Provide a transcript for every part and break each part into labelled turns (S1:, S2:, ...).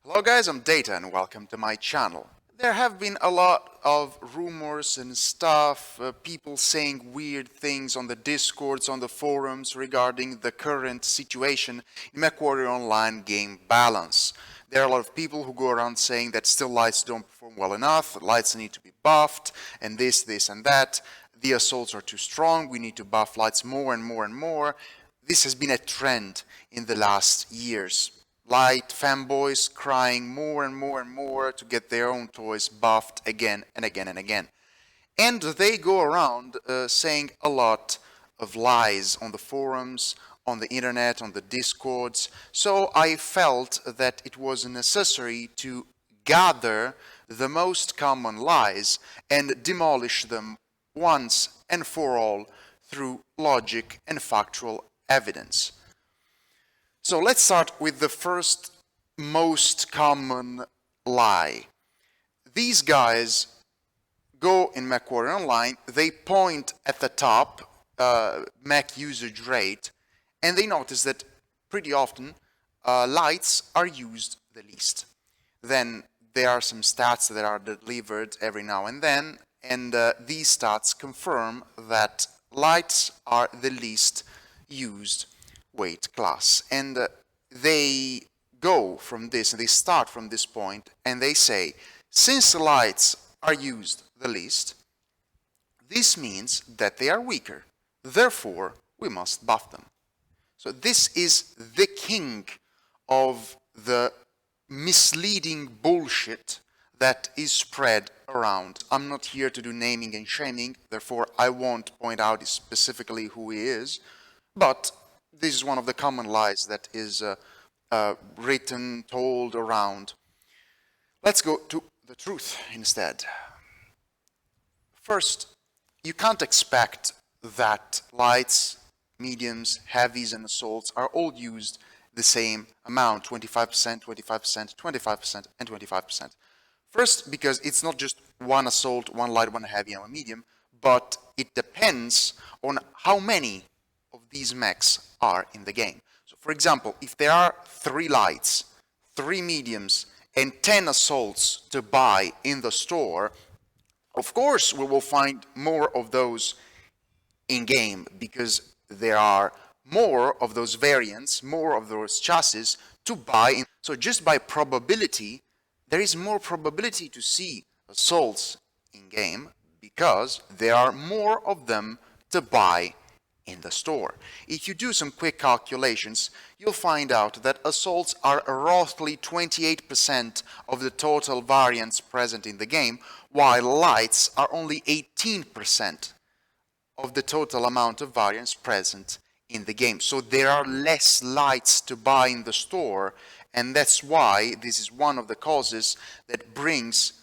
S1: Hello guys, I'm Data and welcome to my channel. There have been a lot of rumors and stuff, people saying weird things on the discords, on the forums regarding the current situation in MechWarrior Online game balance. There are a lot of people who go around saying that still lights don't perform well enough, lights need to be buffed, and this and that. The assaults are too strong, we need to buff lights more and more and more. This has been a trend in the last years. Light fanboys crying more and more and more to get their own toys buffed again and again and again. And they go around saying a lot of lies on the forums, on the internet, on the discords. So I felt that it was necessary to gather the most common lies and demolish them once and for all through logic and factual evidence. So let's start with the first most common lie. These guys go in MechWarrior Online, they point at the top, mech usage rate, and they notice that pretty often lights are used the least. Then there are some stats that are delivered every now and then, and these stats confirm that lights are the least used weight class, and they go from this and they start from this point and they say, since lights are used the least, this means that they are weaker, therefore we must buff them. So this is the king of the misleading bullshit that is spread around. I'm not here to do naming and shaming, therefore I won't point out specifically who he is, but this is one of the common lies that is written, told around. Let's go to the truth instead. First, you can't expect that lights, mediums, heavies, and assaults are all used the same amount, 25%, 25%, 25%, and 25%. First, because it's not just one assault, one light, one heavy, and one medium, but it depends on how many of these mechs are in the game. So for example, if there are 3 lights, 3 mediums, and 10 assaults to buy in the store, of course we will find more of those in game because there are more of those variants, more of those chassis to buy. So just by probability, there is more probability to see assaults in game because there are more of them to buy in the store. If you do some quick calculations, you'll find out that assaults are roughly 28% of the total variants present in the game, while lights are only 18% of the total amount of variants present in the game. So there are less lights to buy in the store, and that's why this is one of the causes that brings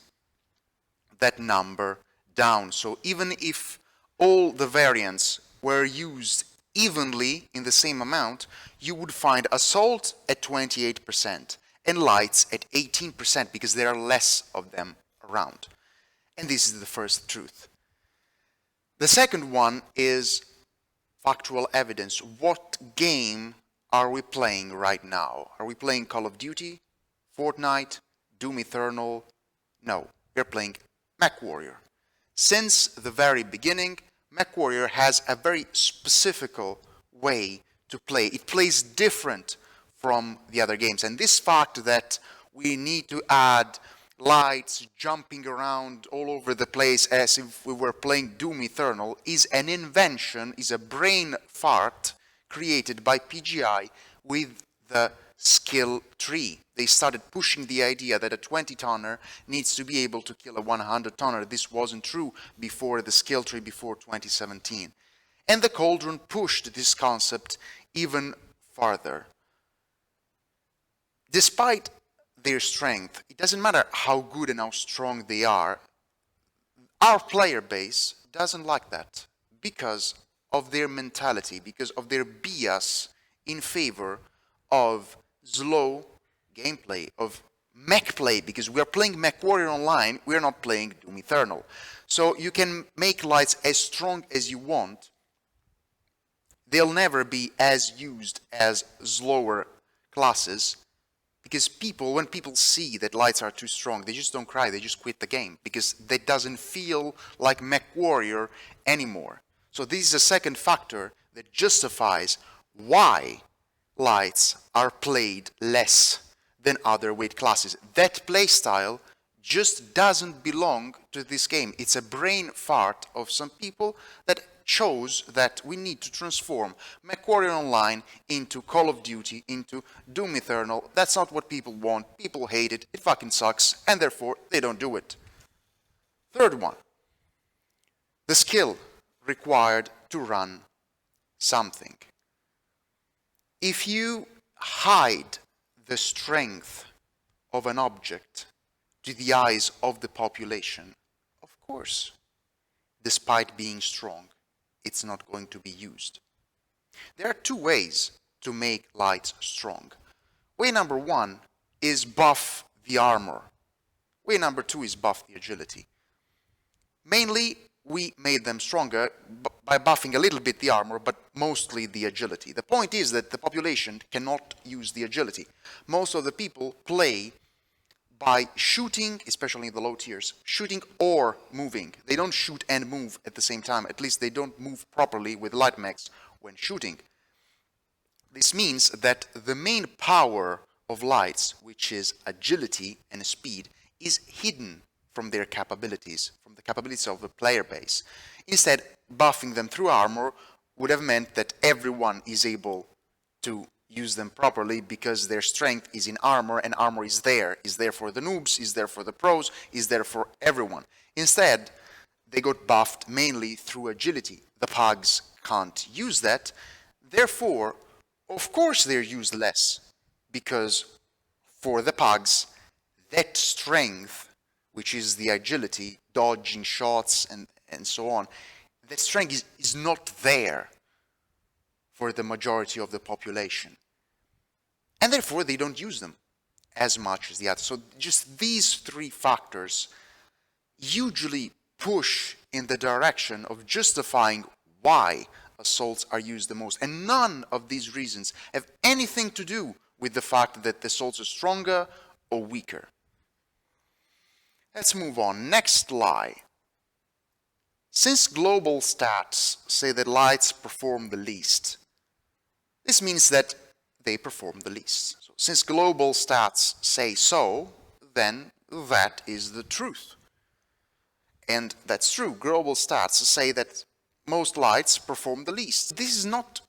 S1: that number down. So even if all the variants were used evenly in the same amount, you would find assault at 28% and lights at 18% because there are less of them around. And this is the first truth. The second one is factual evidence. What game are we playing right now? Are we playing Call of Duty, Fortnite, Doom Eternal? No, we're playing MechWarrior. Since the very beginning, MechWarrior has a very specific way to play. It plays different from the other games. And this fact that we need to add lights jumping around all over the place as if we were playing Doom Eternal is an invention, is a brain fart created by PGI with the skill tree. They started pushing the idea that a 20-tonner needs to be able to kill a 100-tonner. This wasn't true before the skill tree, before 2017. And the Cauldron pushed this concept even farther. Despite their strength, it doesn't matter how good and how strong they are, our player base doesn't like that because of their mentality, because of their bias in favor of slow gameplay, of mech play, because we are playing MechWarrior Online, we are not playing Doom Eternal. So you can make lights as strong as you want, they'll never be as used as slower classes Because when people see that lights are too strong, they just don't cry, they just quit the game, because that doesn't feel like MechWarrior anymore. So this is a second factor that justifies why lights are played less than other weight classes. That playstyle just doesn't belong to this game. It's a brain fart of some people that chose that we need to transform MechWarrior Online into Call of Duty, into Doom Eternal. That's not what people want. People hate it. It fucking sucks, and therefore they don't do it. Third one, the skill required to run something. If you hide the strength of an object to the eyes of the population, of course, despite being strong, it's not going to be used. There are two ways to make lights strong. Way number one is buff the armor. Way number two is buff the agility. Mainly, we made them stronger by buffing a little bit the armor, but mostly the agility. The point is that the population cannot use the agility. Most of the people play by shooting, especially in the low tiers, shooting or moving. They don't shoot and move at the same time. At least they don't move properly with light mechs when shooting. This means that the main power of lights, which is agility and speed, is hidden from their capabilities, from the capabilities of the player base. Instead, buffing them through armor would have meant that everyone is able to use them properly because their strength is in armor, and armor is there for the noobs, is there for the pros, is there for everyone. Instead, they got buffed mainly through agility. The pugs can't use that, therefore, of course they're used less, because for the pugs, that strength, which is the agility, dodging shots and so on, that strength is not there for the majority of the population. And therefore, they don't use them as much as the others. So just these three factors usually push in the direction of justifying why assaults are used the most. And none of these reasons have anything to do with the fact that the assaults are stronger or weaker. Let's move on. Next lie. Since global stats say that lights perform the least, this means that they perform the least. So since global stats say so, then that is the truth. And that's true. Global stats say that most lights perform the least. This is not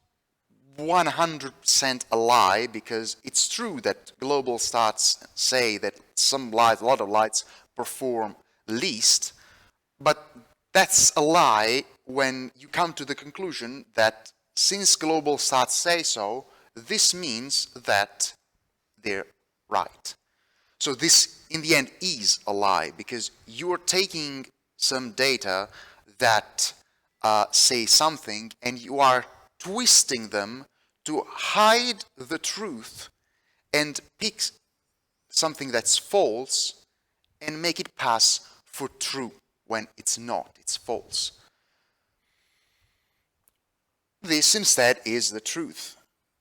S1: 100% a lie, because it's true that global stats say that some lights, a lot of lights, perform least, but that's a lie when you come to the conclusion that since global stats say so, this means that they're right. So this, in the end, is a lie, because you're taking some data that say something, and you are twisting them to hide the truth and pick something that's false and make it pass for true when it's not, it's false. This instead is the truth.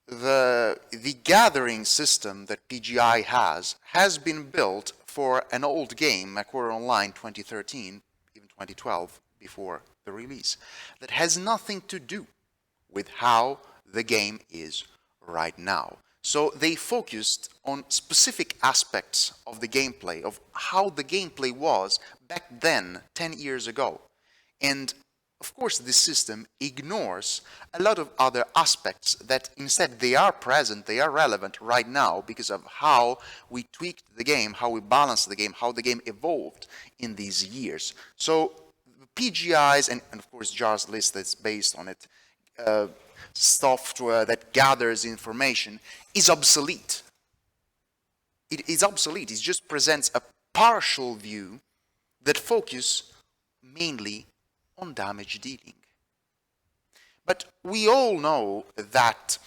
S1: The gathering system that PGI has been built for an old game, MechWarrior Online 2013, even 2012, before the release, that has nothing to do with how the game is right now. So they focused on specific aspects of the gameplay, of how the gameplay was back then, 10 years ago. And of course, this system ignores a lot of other aspects that instead they are present, they are relevant right now because of how we tweaked the game, how we balanced the game, how the game evolved in these years. So PGIs, and of course JAR's list that's based on it, software that gathers information, is obsolete. It is obsolete. It just presents a partial view that focuses mainly on damage dealing. But we all know that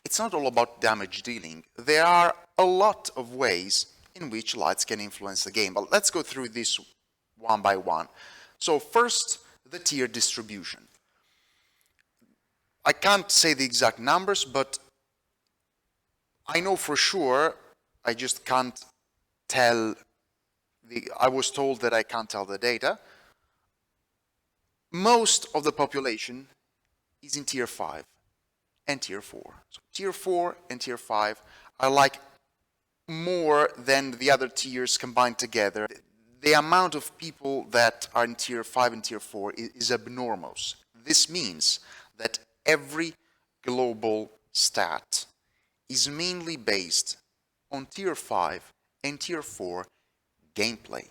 S1: it's not all about damage dealing. There are a lot of ways in which lights can influence the game. But let's go through this one by one. So first, the tier distribution. I can't say the exact numbers, but I know for sure, I just can't tell I was told that I can't tell the data. Most of the population is in tier 5 and tier 4. So tier 4 and tier 5 are like more than the other tiers combined together. The amount of people that are in tier 5 and tier 4 is abnormous. This means that every global stat is mainly based on tier 5 and tier 4 gameplay.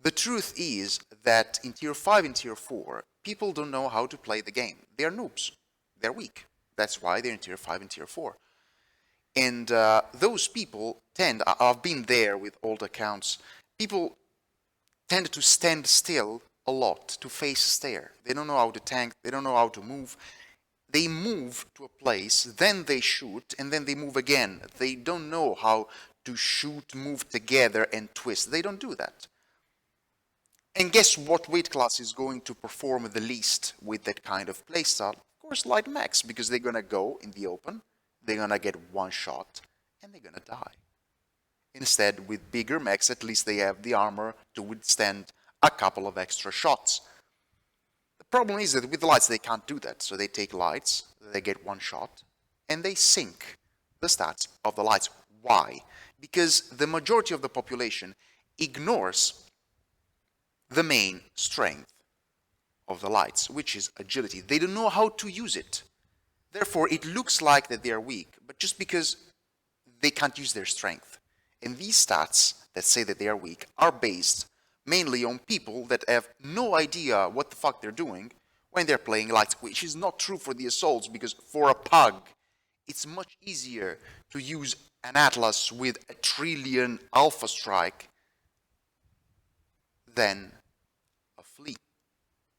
S1: The truth is that in tier 5 and tier 4, people don't know how to play the game. They're noobs. They're weak. That's why they're in tier 5 and tier 4. And those people tend, I've been there with old accounts, people tend to stand still a lot, to face stare. They don't know how to tank, they don't know how to move. They move to a place, then they shoot, and then they move again. They don't know how to shoot, move together, and twist. They don't do that. And guess what weight class is going to perform the least with that kind of playstyle? Of course, light mechs, because they're going to go in the open, they're going to get one shot, and they're going to die. Instead, with bigger mechs, at least they have the armor to withstand a couple of extra shots. The problem is that with the lights, they can't do that. So they take lights, they get one shot, and they sink the stats of the lights. Why? Because the majority of the population ignores the main strength of the lights, which is agility. They don't know how to use it. Therefore, it looks like that they are weak, but just because they can't use their strength. And these stats that say that they are weak are based mainly on people that have no idea what the fuck they're doing when they're playing lights, which is not true for the assaults, because for a pug, it's much easier to use an Atlas with a trillion alpha strike than a flea,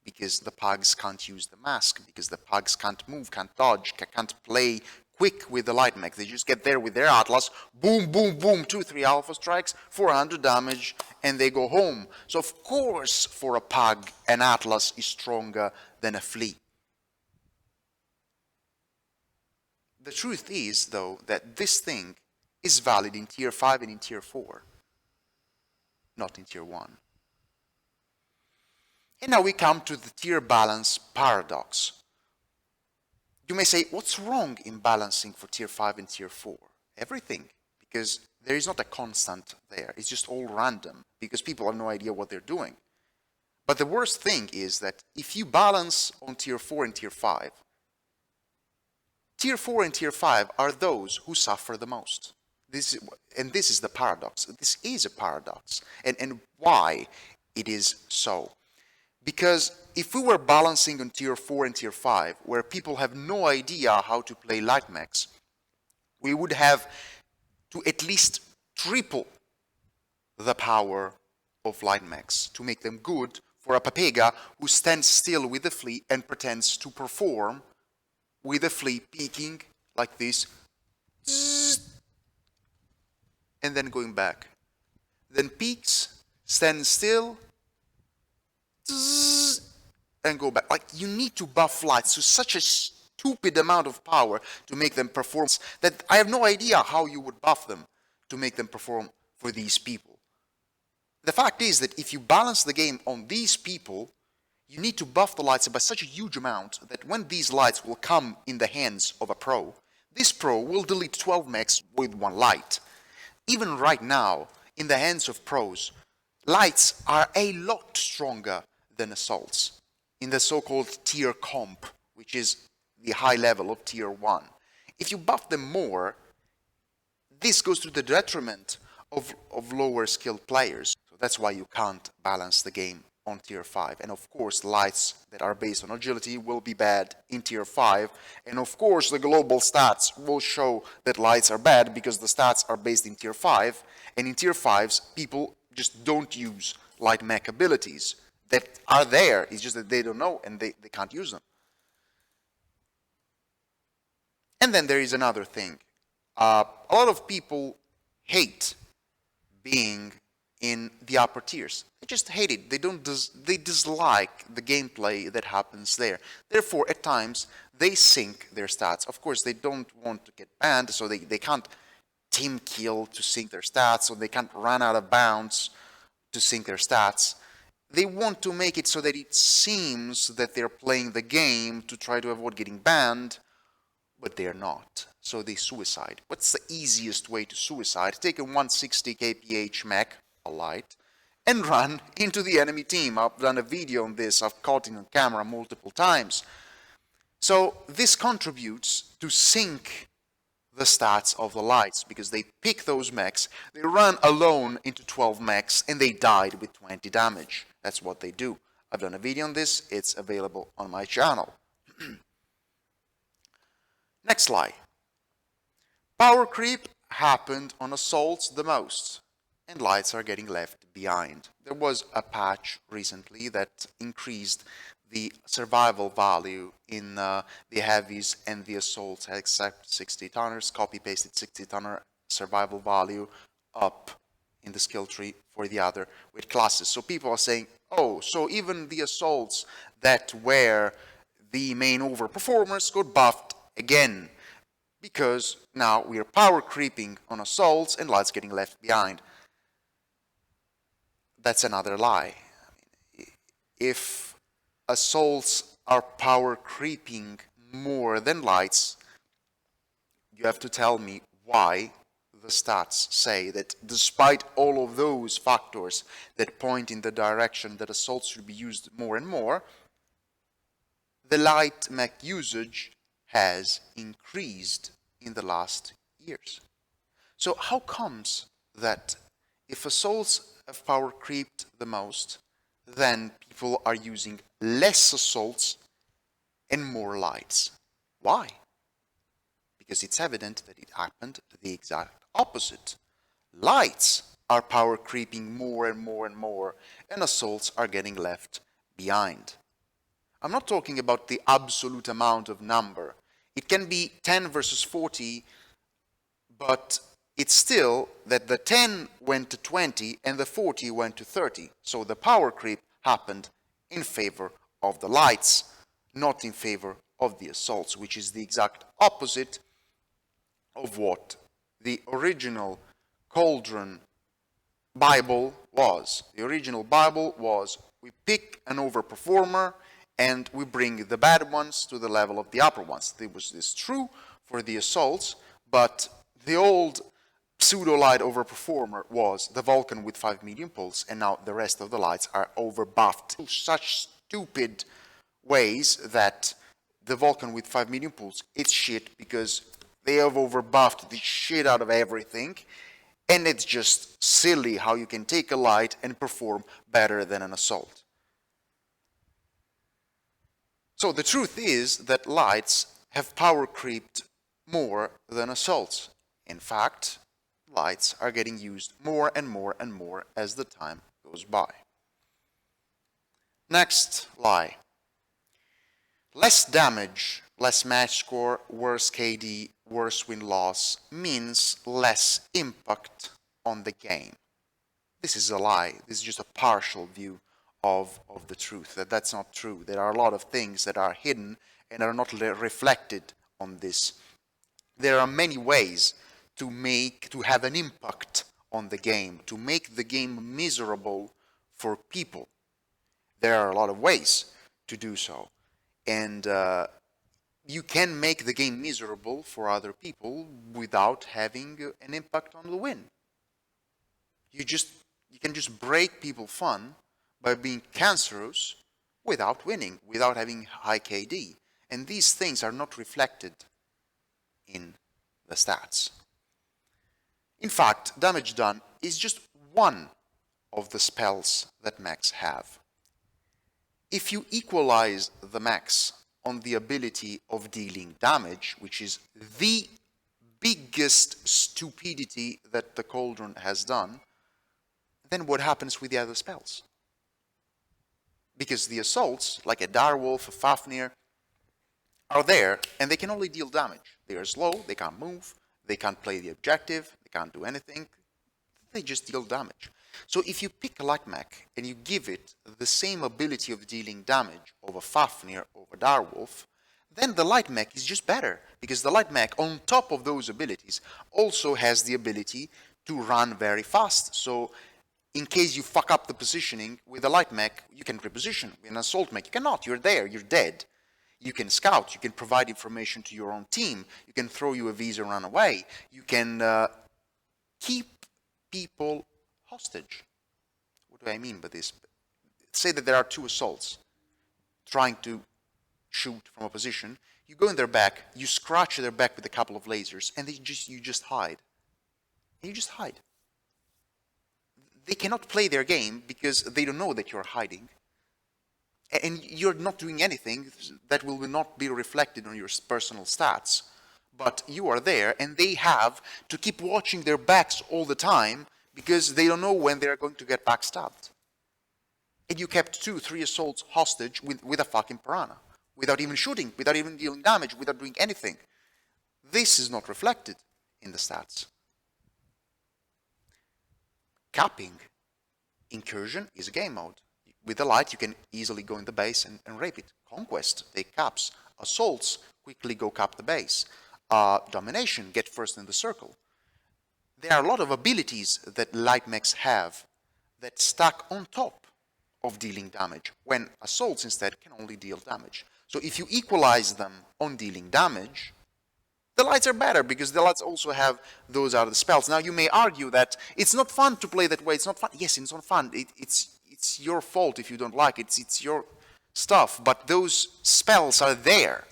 S1: because the pugs can't use the mask, because the pugs can't move, can't dodge, can't play quick with the light mech. They just get there with their Atlas, boom, boom, boom, 2-3 alpha strikes, 400 damage, and they go home. So of course, for a pug, an Atlas is stronger than a flea. The truth is, though, that this thing is valid in tier 5 and in tier 4, not in tier 1. And now we come to the tier balance paradox. You may say, what's wrong in balancing for tier 5 and tier 4? Everything, because there is not a constant there. It's just all random, because people have no idea what they're doing. But the worst thing is that if you balance on tier 4 and tier 5 and tier 5 are those who suffer the most. This is the paradox. This is a paradox. And why it is so? Because if we were balancing on tier 4 and tier 5, where people have no idea how to play light mechs, we would have to at least triple the power of light mechs to make them good for a Papega who stands still with the flea and pretends to perform with the flea peeking like this, and then going back. Then peeks, stands still, and go back. Like, you need to buff lights to such a stupid amount of power to make them perform that I have no idea how you would buff them to make them perform for these people. The fact is that if you balance the game on these people, you need to buff the lights by such a huge amount that when these lights will come in the hands of a pro, this pro will delete 12 mechs with one light. Even right now, in the hands of pros, lights are a lot stronger than assaults in the so-called tier comp, which is the high level of tier 1. If you buff them more, this goes to the detriment of lower skilled players. So that's why you can't balance the game on tier 5. And of course, lights that are based on agility will be bad in tier 5. And of course, the global stats will show that lights are bad because the stats are based in tier 5. And in tier 5s, people just don't use light mech abilities that are there. It's just that they don't know and they can't use them. And then there is another thing. A lot of people hate being in the upper tiers. They just hate it. They dislike the gameplay that happens there. Therefore, at times, they sink their stats. Of course, they don't want to get banned, so they can't team kill to sync their stats, so they can't run out of bounds to sync their stats. They want to make it so that it seems that they're playing the game to try to avoid getting banned, but they're not. So they suicide. What's the easiest way to suicide? Take a 160 kph mech, a light, and run into the enemy team. I've done a video on this. I've caught it on camera multiple times. So this contributes to sync the stats of the lights, because they pick those mechs, they run alone into 12 mechs, and they died with 20 damage. That's what they do. I've done a video on this. It's available on my channel. Next lie. Power creep happened on assaults the most, and lights are getting left behind. There was a patch recently that increased the survival value in the heavies and the assaults, except 60 tonners, copy-pasted 60 tonner survival value up in the skill tree for the other with classes. So people are saying, oh, so even the assaults that were the main overperformers got buffed again, because now we are power creeping on assaults and lights getting left behind. That's another lie. If assaults are power creeping more than lights, you have to tell me why the stats say that despite all of those factors that point in the direction that assaults should be used more and more, the light mech usage has increased in the last years. So how comes that if assaults have power creeped the most, then people are using less assaults and more lights? Why? Because it's evident that it happened the exact opposite. Lights are power creeping more and more and more, and assaults are getting left behind. I'm not talking about the absolute amount of number. It can be 10 versus 40, but it's still that the 10 went to 20 and the 40 went to 30. So the power creep happened in favor of the lights, not in favor of the assaults, which is the exact opposite of what the original Cauldron Bible was. The original Bible was, we pick an overperformer and we bring the bad ones to the level of the upper ones. This was true for the assaults, but the old pseudo-light overperformer was the Vulcan with 5 medium pulse, and now the rest of the lights are overbuffed in such stupid ways that the Vulcan with 5 medium pulse, it's shit because they have overbuffed the shit out of everything, and it's just silly how you can take a light and perform better than an assault. So the truth is that lights have power creeped more than assaults. In fact, lights are getting used more and more and more as the time goes by. Next lie. Less damage, less match score, worse KD, worse win-loss means less impact on the game. This is a lie. This is just a partial view of the truth. That's not true. There are a lot of things that are hidden and are not reflected on this. There are many ways to have an impact on the game, to make the game miserable for people. There are a lot of ways to do so. And you can make the game miserable for other people without having an impact on the win. You can just break people's fun by being cancerous without winning, without having high KD. And these things are not reflected in the stats. In fact, damage done is just one of the spells that mechs have. If you equalize the mechs on the ability of dealing damage, which is the biggest stupidity that the Cauldron has done, then what happens with the other spells? Because the assaults, like a Direwolf, a Fafnir, are there, and they can only deal damage. They are slow, they can't move, they can't play the objective, they can't do anything, they just deal damage. So if you pick a light mech and you give it the same ability of dealing damage of a Fafnir or a Direwolf, then the light mech is just better, because the light mech, on top of those abilities, also has the ability to run very fast. So in case you fuck up the positioning with a light mech, you can reposition. With an assault mech, you cannot. You're there. You're dead. You can scout. You can provide information to your own team. You can throw UAVs and run away. You can keep people hostage. What do I mean by this? Say that there are two assaults trying to shoot from a position. You go in their back, you scratch their back with a couple of lasers, and you just hide. And you just hide. They cannot play their game because they don't know that you're hiding. And you're not doing anything that will not be reflected on your personal stats. But you are there, and they have to keep watching their backs all the time because they don't know when they're going to get backstabbed. And you kept 2-3 assaults hostage with a fucking piranha, without even shooting, without even dealing damage, without doing anything. This is not reflected in the stats. Capping. Incursion is a game mode. With the light, you can easily go in the base and rape it. Conquest, take caps. Assaults, quickly go cap the base. Domination, get first in the circle. There are a lot of abilities that light mechs have that stack on top of dealing damage, when assaults instead can only deal damage. So if you equalize them on dealing damage, the lights are better because the lights also have those other spells. Now you may argue that it's not fun to play that way. It's not fun. Yes, it's not fun. It's your fault if you don't like it. It's your stuff. But those spells are there.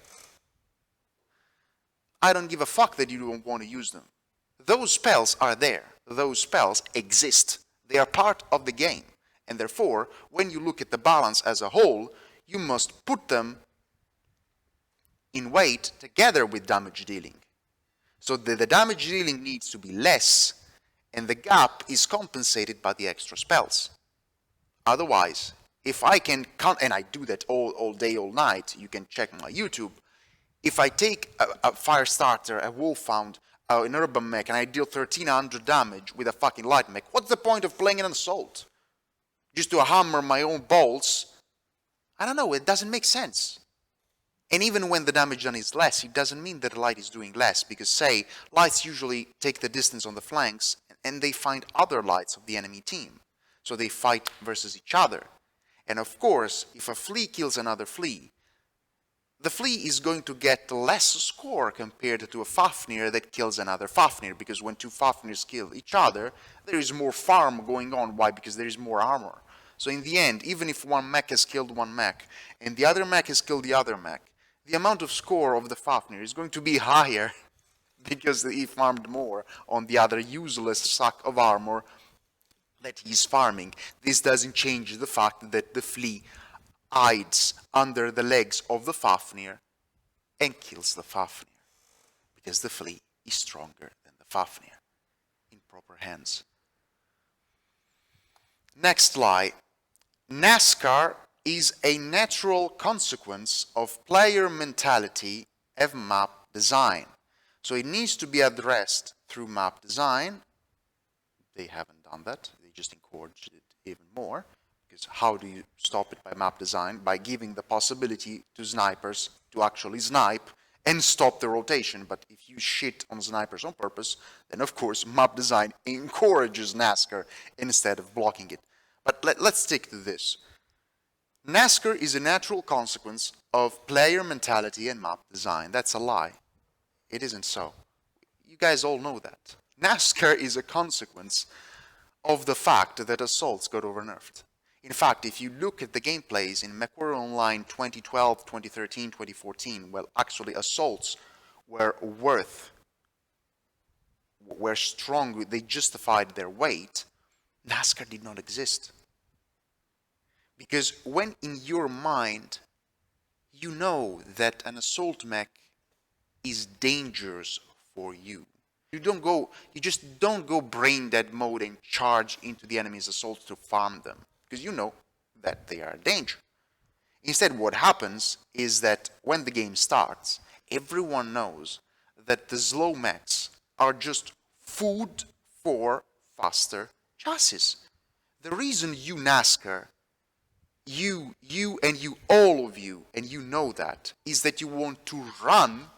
S1: I don't give a fuck that you don't want to use them. Those spells are there. Those spells exist. They are part of the game. And therefore, when you look at the balance as a whole, you must put them in weight together with damage dealing. So the damage dealing needs to be less, and the gap is compensated by the extra spells. Otherwise, if I can count, and I do that all day, all night, you can check my YouTube, if I take a fire starter, a wolfhound, an urban mech, and I deal 1300 damage with a fucking light mech, what's the point of playing an assault? Just to hammer my own bolts? I don't know, it doesn't make sense. And even when the damage done is less, it doesn't mean that the light is doing less, because say, lights usually take the distance on the flanks, and they find other lights of the enemy team. So they fight versus each other. And of course, if a flea kills another flea, the flea is going to get less score compared to a Fafnir that kills another Fafnir, because when two Fafnirs kill each other, there is more farm going on. Why? Because there is more armor. So in the end, even if one mech has killed one mech, and the other mech has killed the other mech, the amount of score of the Fafnir is going to be higher because he farmed more on the other useless sack of armor that he's farming. This doesn't change the fact that the flea hides under the legs of the Fafnir and kills the Fafnir, because the flea is stronger than the Fafnir in proper hands. Next lie. NASCAR is a natural consequence of player mentality and map design. So it needs to be addressed through map design. They haven't done that. They just encouraged it even more. Because how do you stop it by map design? By giving the possibility to snipers to actually snipe and stop the rotation. But if you shit on snipers on purpose, then of course map design encourages NASCAR instead of blocking it. But let's stick to this. NASCAR is a natural consequence of player mentality and map design. That's a lie. It isn't so. You guys all know that. NASCAR is a consequence of the fact that assaults got overnerfed. In fact, if you look at the gameplays in MWO Online 2012, 2013, 2014, well, actually assaults were strong, they justified their weight, NASCAR did not exist. Because when in your mind, you know that an assault mech is dangerous for you, you just don't go brain dead mode and charge into the enemy's assaults to farm them, because you know that they are a danger. Instead, what happens is that when the game starts, everyone knows that the slow mechs are just food for faster chassis. The reason you NASCAR all of you, and you know that, is that you want to run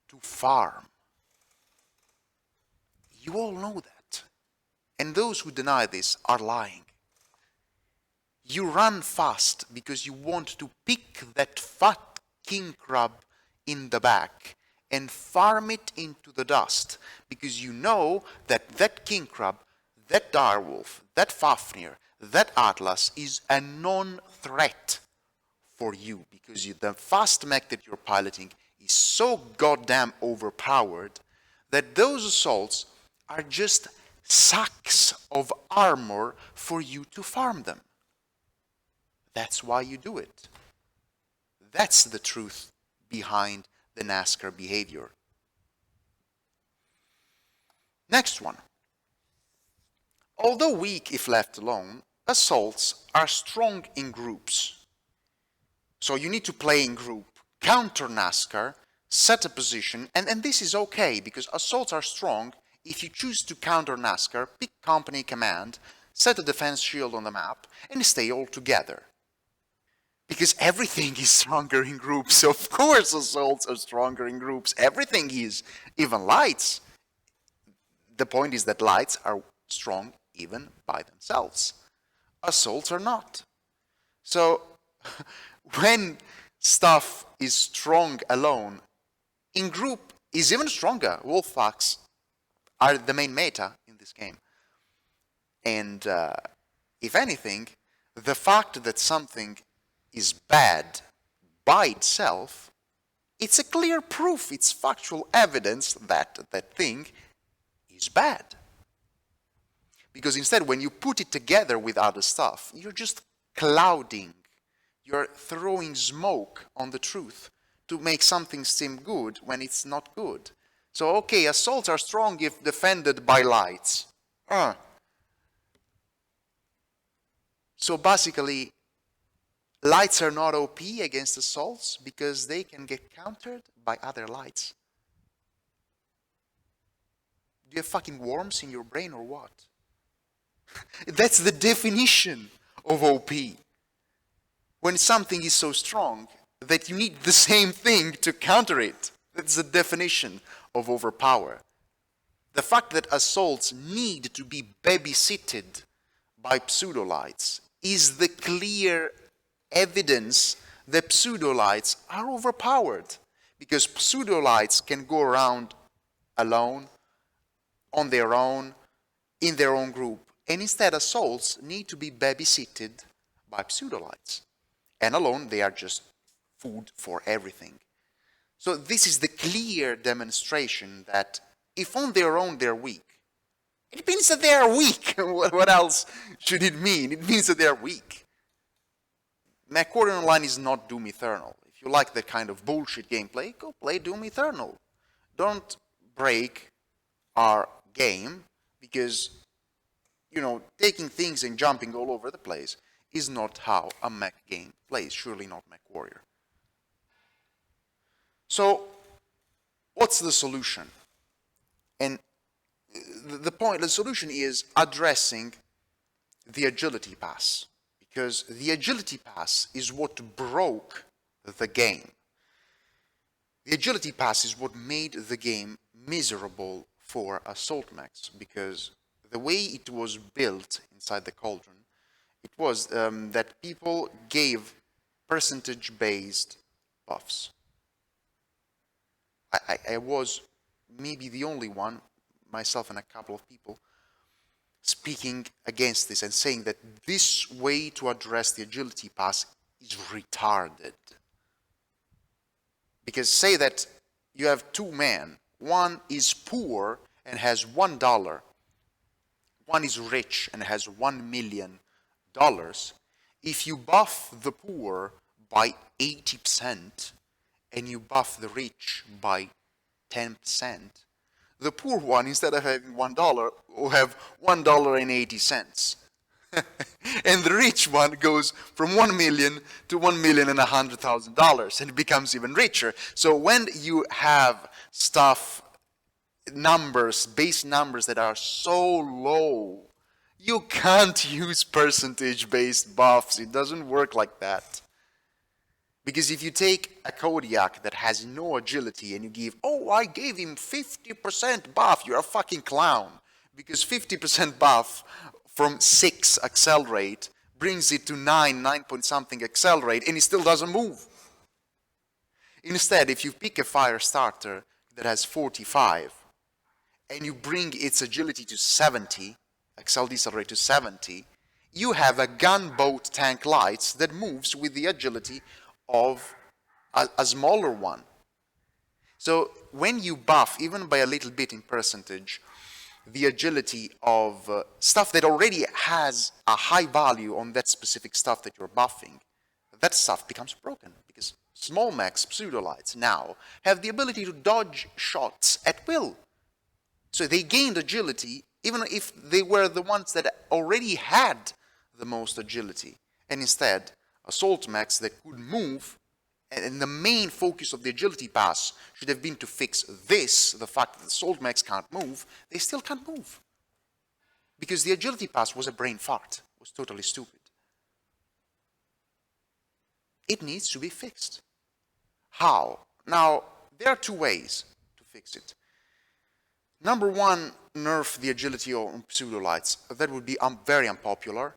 S1: to farm. You all know that. And those who deny this are lying. You run fast because you want to pick that fat king crab in the back and farm it into the dust, because you know that that king crab, that direwolf, that Fafnir, that Atlas is a non-threat for you, because the fast mech that you're piloting is so goddamn overpowered that those assaults are just sacks of armor for you to farm them. That's why you do it. That's the truth behind the NASCAR behavior. Next one. Although weak if left alone, assaults are strong in groups. So you need to play in group, counter NASCAR, set a position, and this is okay, because assaults are strong if you choose to counter NASCAR, pick company command, set a defense shield on the map, and stay all together. Because everything is stronger in groups. Of course assaults are stronger in groups. Everything is. Even lights. The point is that lights are strong even by themselves. Assaults are not. So when stuff is strong alone, in group is even stronger. Wolfpacks are the main meta in this game. And if anything, the fact that something is bad by itself, it's a clear proof, it's factual evidence that that thing is bad. Because instead, when you put it together with other stuff, you're just clouding, you're throwing smoke on the truth to make something seem good when it's not good. So, okay, assaults are strong if defended by lights. So basically, lights are not OP against assaults because they can get countered by other lights. Do you have fucking worms in your brain or what? That's the definition of OP. When something is so strong that you need the same thing to counter it. That's the definition of overpower. The fact that assaults need to be babysitted by pseudo-lights is the clear evidence that pseudo-lights are overpowered, because pseudo-lights can go around alone, on their own, in their own group, and instead assaults need to be babysitted by pseudo-lights. And alone they are just food for everything. So this is the clear demonstration that if on their own they're weak, it means that they are weak. What else should it mean? It means that they are weak. MechWarrior Online is not Doom Eternal. If you like that kind of bullshit gameplay, go play Doom Eternal. Don't break our game because, you know, taking things and jumping all over the place is not how a mech game plays. Surely not MechWarrior. So, what's the solution? And the solution is addressing the agility pass, because the agility pass is what broke the game. The agility pass is what made the game miserable for assault mechs, because the way it was built inside the cauldron, it was that people gave percentage-based buffs. I was maybe the only one, myself and a couple of people, speaking against this and saying that this way to address the agility pass is retarded. Because say that you have two men, one is poor and has $1, one is rich and has $1 million. If you buff the poor by 80% and you buff the rich by 10%, the poor one, instead of having $1, will have $1.80. And the rich one goes from 1 million to $1,100,000 and it becomes even richer. So when you have stuff, numbers, base numbers that are so low, You can't use percentage-based buffs. It doesn't work like that. Because if you take a Kodiak that has no agility and you give, oh, I gave him 50% buff, you're a fucking clown. Because 50% buff from 6 accelerate brings it to 9 point something accelerate, and it still doesn't move. Instead, if you pick a fire starter that has 45, and you bring its agility to 70, accel decelerate to 70, you have a gunboat tank lights that moves with the agility of a smaller one. So when you buff, even by a little bit in percentage, the agility of stuff that already has a high value on that specific stuff that you're buffing, that stuff becomes broken, because small mechs, pseudo-lights, now have the ability to dodge shots at will. So they gained agility, even if they were the ones that already had the most agility. And instead, assault mechs that could move, and the main focus of the agility pass should have been to fix this, the fact that assault mechs can't move, they still can't move. Because the agility pass was a brain fart, was totally stupid. It needs to be fixed. How? Now, there are 2 ways to fix it. Number 1, nerf the agility on pseudo-lights. That would be very unpopular,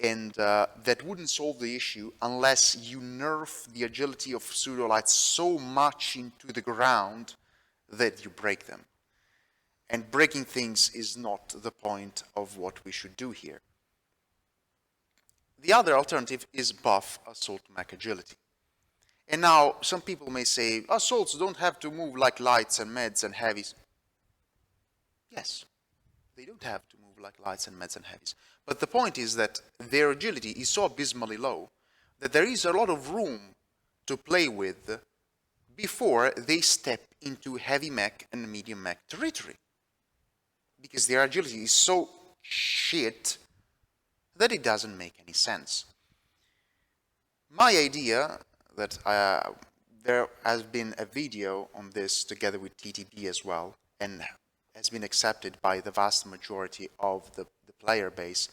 S1: and that wouldn't solve the issue unless you nerf the agility of pseudo-lights so much into the ground that you break them. And breaking things is not the point of what we should do here. The other alternative is buff assault mech agility. And now, some people may say, assaults don't have to move like lights and meds and heavies. Yes, they don't have to move like lights and meds and heavies. But the point is that their agility is so abysmally low that there is a lot of room to play with before they step into heavy mech and medium mech territory. Because their agility is so shit that it doesn't make any sense. My idea that there has been a video on this together with TTB as well, and has been accepted by the vast majority of the player base,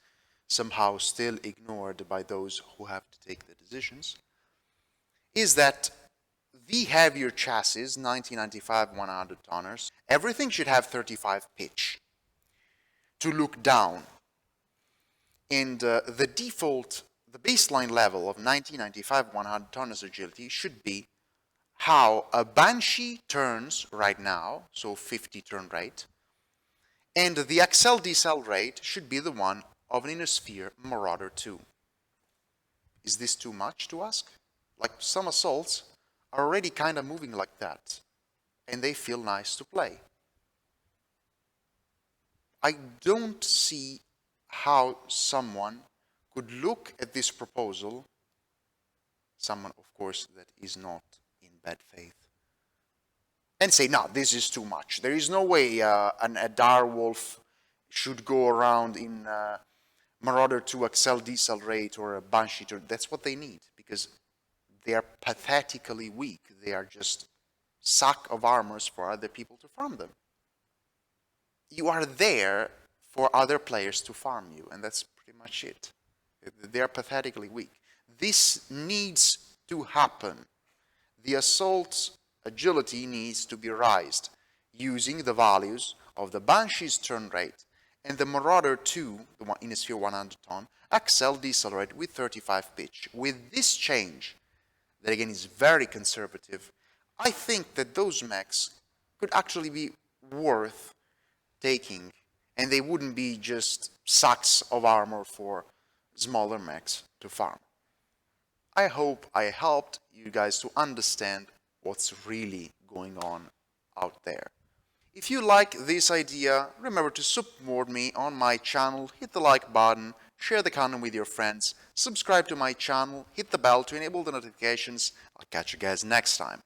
S1: somehow still ignored by those who have to take the decisions, is that the heavier chassis, 1995 100 tonners, everything should have 35 pitch to look down. And the default, the baseline level of 1995 100 tonners agility should be how a Banshee turns right now, so 50 turn rate, and the accel decel rate should be the one of an Innosphere Marauder 2. Is this too much to ask? Like, some assaults are already kind of moving like that, and they feel nice to play. I don't see how someone could look at this proposal, someone, of course, that is not in bad faith, and say, no, this is too much. There is no way a Direwolf should go around in Marauder 2 accel decel rate or a Banshee. That's what they need, because they are pathetically weak. They are just sack of armors for other people to farm them. You are there for other players to farm you, and that's pretty much it. They are pathetically weak. This needs to happen. The assault's agility needs to be raised using the values of the Banshee's turn rate and the Marauder 2, the one in Sphere 100 ton, accel decelerate with 35 pitch. With this change, that again is very conservative, I think that those mechs could actually be worth taking, and they wouldn't be just sacks of armor for smaller mechs to farm. I hope I helped you guys to understand what's really going on out there. If you like this idea, remember to support me on my channel, hit the like button, share the content with your friends, subscribe to my channel, hit the bell to enable the notifications. I'll catch you guys next time.